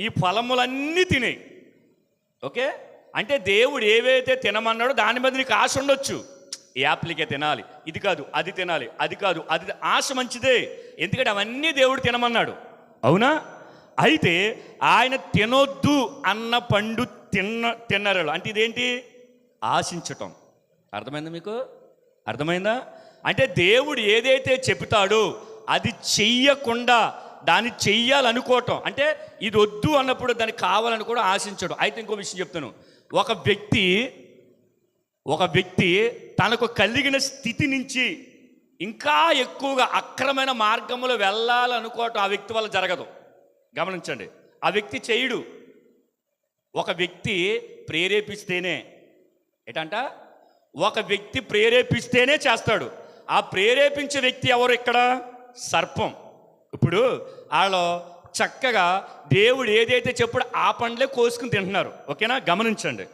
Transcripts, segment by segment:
ఈ ఫలములన్నీ తినేయి. ఓకే, అంటే దేవుడు ఏవైతే తినమన్నాడో దాని మీద నీకు ఆశ ఉండొచ్చు. ఈ యాప్లికే తినాలి, ఇది కాదు అది తినాలి, అది కాదు అది, ఆశ మంచిదే, ఎందుకంటే అవన్నీ దేవుడు తినమన్నాడు. అవునా? అయితే ఆయన తినొద్దు అన్న పండు తిన్నారు. అంటే ఇదేంటి? ఆశించటం. అర్థమైందా మీకు? అర్థమైందా? అంటే దేవుడు ఏదైతే చెబుతాడో అది చెయ్యకుండా దాన్ని చెయ్యాలనుకోవటం. అంటే ఇది వద్దు అన్నప్పుడు దానికి కావాలని కూడా ఆశించడం. అయితే ఇంకో విషయం చెప్తాను. ఒక వ్యక్తి తనకు కలిగిన స్థితి నుంచి ఇంకా ఎక్కువగా అక్రమైన మార్గంలో వెళ్ళాలనుకోవటం ఆ వ్యక్తి వల్ల జరగదు. గమనించండి, ఆ వ్యక్తి చేయడు. ఒక వ్యక్తి ప్రేరేపిస్తేనే ఏంటంట, ఒక వ్యక్తి ప్రేరేపిస్తేనే చేస్తాడు. ఆ ప్రేరేపించే వ్యక్తి ఎవరు? ఇక్కడ సర్పం. ఇప్పుడు వాళ్ళు చక్కగా దేవుడు ఏదైతే చెప్పాడో ఆ పండ్లే కోసుకుని తింటున్నారు. ఓకేనా? గమనించండి,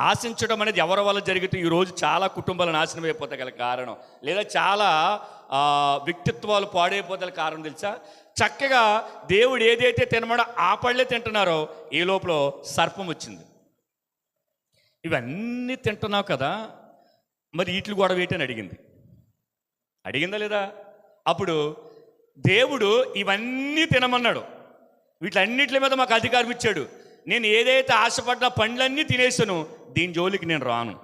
ఆశించడం అనేది ఎవరి వల్ల జరుగుతుంది? ఈరోజు చాలా కుటుంబాలు నాశనం అయిపోతే గల కారణం, లేదా చాలా వ్యక్తిత్వాలు పాడైపోతే కారణం తెలుసా? చక్కగా దేవుడు ఏదైతే తినమడో ఆ పళ్ళే తింటున్నారో ఈ లోపల సర్పం వచ్చింది. ఇవన్నీ తింటున్నావు కదా, మరి వీటిని కూడా వేయటని అడిగిందా లేదా? అప్పుడు దేవుడు ఇవన్నీ తినమన్నాడు, వీటన్నిటి మీద మాకు అధికారం ఇచ్చాడు. నేను ఏదైతే ఆశపడ్డ పండ్లన్నీ తినేసాను, దీని జోలికి నేను రాను.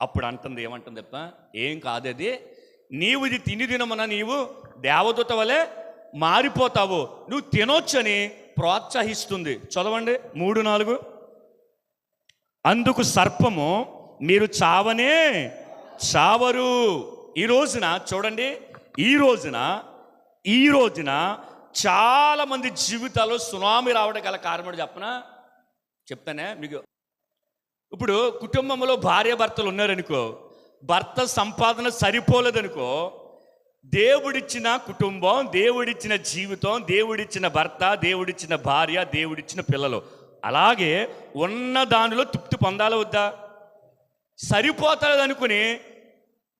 అప్పుడు అంటుంది, ఏమంటుంది తప్ప, ఏం కాదది, నీవు ఇది తినమన్నా నీవు దేవదూత వలె మారిపోతావు, నువ్వు తినొచ్చని ప్రోత్సహిస్తుంది. చదవండి 3:4. అందుకు సర్పము, మీరు చావనే చావరు. ఈ రోజున చూడండి, ఈ రోజున చాలా మంది జీవితాల్లో సునామీ రావడం గల కారణం చెప్తానే మీకు. ఇప్పుడు కుటుంబంలో భార్య భర్తలు ఉన్నారనుకో, భర్త సంపాదన సరిపోలేదనుకో, దేవుడిచ్చిన కుటుంబం, దేవుడిచ్చిన జీవితం, దేవుడిచ్చిన భర్త, దేవుడిచ్చిన భార్య, దేవుడిచ్చిన పిల్లలు, అలాగే ఉన్న దానిలో తృప్తి పొందాలి వద్దా? సరిపోతాడు అనుకుని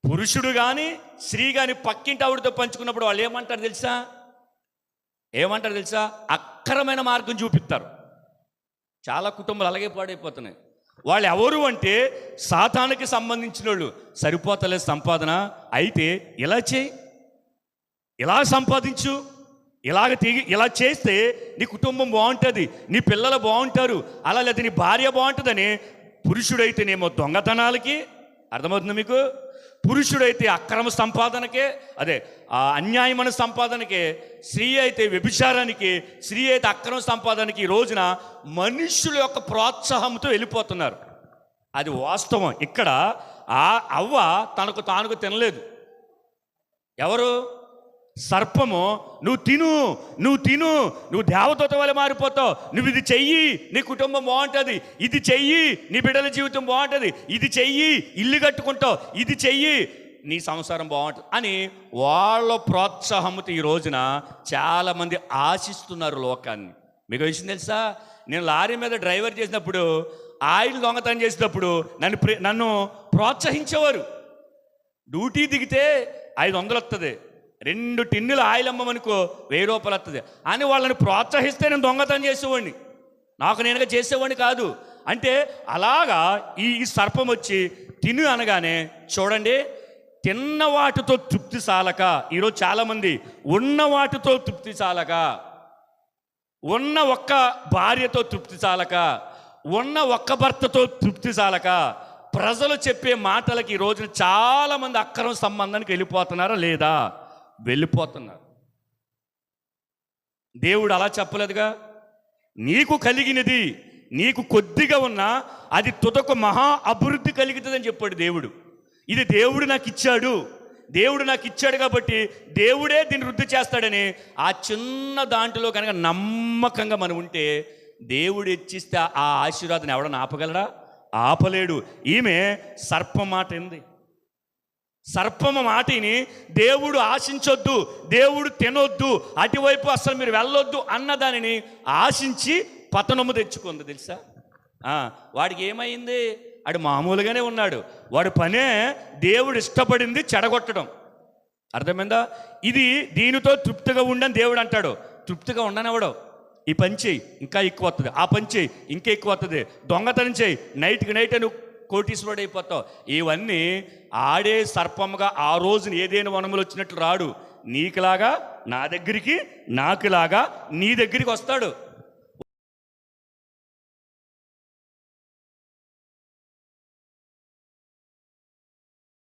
పురుషుడు కానీ స్త్రీ కానీ పక్కింటి ఆవిడతో పంచుకున్నప్పుడు వాళ్ళు ఏమంటారు తెలుసా? అక్రమైన మార్గం చూపిస్తారు. చాలా కుటుంబాలు అలాగే పాడైపోతున్నాయి. వాళ్ళు ఎవరు అంటే సాతానికి సంబంధించిన వాళ్ళు. సరిపోతలేదు సంపాదన, అయితే ఇలా చేయి, ఇలా సంపాదించు, ఇలా చేస్తే నీ కుటుంబం బాగుంటుంది, నీ పిల్లలు బాగుంటారు, అలా లేదా నీ భార్య బాగుంటుందని. పురుషుడైతేనేమో దొంగతనాలకి, అర్థమవుతుంది మీకు? పురుషుడైతే అక్రమ సంపాదనకే, అదే అన్యాయమైన సంపాదనకే, స్త్రీ అయితే వ్యభిచారానికి, స్త్రీ అయితే అక్రమ సంపాదనకి ఈ రోజున మనుషుల యొక్క ప్రోత్సాహంతో వెళ్ళిపోతున్నారు. అది వాస్తవం. ఇక్కడ ఆ అవ్వ తనకు తానుకు తినలేదు. ఎవరు? సర్పము, నువ్వు తిను, నువ్వు దేవదూత వల్ల మారిపోతావు, నువ్వు ఇది చెయ్యి నీ కుటుంబం బాగుంటుంది, ఇది చెయ్యి నీ బిడ్డల జీవితం బాగుంటుంది, ఇది చెయ్యి ఇల్లు కట్టుకుంటావు, ఇది చెయ్యి నీ సంసారం బాగుంటుంది అని వాళ్ళ ప్రోత్సాహంతో ఈ రోజున చాలామంది ఆశిస్తున్నారు లోకాన్ని. మీకు విషయం తెలుసా? నేను లారీ మీద డ్రైవర్ చేసినప్పుడు, ఆయిల్ దొంగతనం చేసినప్పుడు నన్ను ప్రోత్సహించేవారు. డ్యూటీ దిగితే 500 వస్తుంది, 2 టిన్నులు ఆయిల్ అమ్మమనుకో 1000 రూపాయలు వస్తుంది అని వాళ్ళని ప్రోత్సహిస్తే నేను దొంగతనం చేసేవాడిని. నాకు నేనుగా చేసేవాడిని కాదు. అంటే అలాగా ఈ సర్పం వచ్చి తిను అనగానే చూడండి, తిన్న వాటితో తృప్తి చాలక, ఈరోజు చాలామంది ఉన్న వాటితో తృప్తి చాలక, ఉన్న ఒక్క భార్యతో తృప్తి చాలక, ఉన్న ఒక్క భర్తతో తృప్తి చాలక, ప్రజలు చెప్పే మాటలకి ఈ రోజున చాలామంది అక్రమ సంబంధానికి వెళ్ళిపోతున్నారా లేదా? వెళ్ళిపోతున్నారు. దేవుడు అలా చెప్పలేదుగా. నీకు కలిగినది నీకు కొద్దిగా ఉన్నా అది తుదకు మహా అభివృద్ధి కలుగుతుందని చెప్పాడు దేవుడు. ఇది దేవుడు నాకు ఇచ్చాడు కాబట్టి దేవుడే దీన్ని వృద్ధి చేస్తాడని ఆ చిన్న దాంట్లో కనుక నమ్మకంగా మనం ఉంటే దేవుడు ఇచ్చిస్తే ఆ ఆశీర్వాదాన్ని ఎవడన్నా ఆపగలడా? ఆపలేడు. ఈమె సర్పం మాట ఏంది? సర్పము మాటిని దేవుడు ఆశించొద్దు, దేవుడు తినొద్దు, అటువైపు అసలు మీరు వెళ్ళొద్దు అన్న దానిని ఆశించి పతనము తెచ్చుకుంది. తెలుసా? వాడికి ఏమైంది? వాడు మామూలుగానే ఉన్నాడు. వాడి పనే దేవుడు ఇష్టపడింది చెడగొట్టడం. అర్థమైందా? దీనితో తృప్తిగా ఉండని దేవుడు అంటాడు. తృప్తిగా ఉండనివ్వడు. ఈ పని చేయి ఇంకా ఎక్కువ వస్తుంది, ఆ పని చేయి ఇంకా ఎక్కువ వస్తుంది, దొంగతనం చేయి నైట్కి నైట్ నువ్వు కోటీశ్వరుడు అయిపోతావు. ఇవన్నీ ఆడే సర్పముగా ఆ రోజున ఏదైనా వనములు వచ్చినట్లు రాడు. నీకులాగా నా దగ్గరికి, నాకులాగా నీ దగ్గరికి వస్తాడు.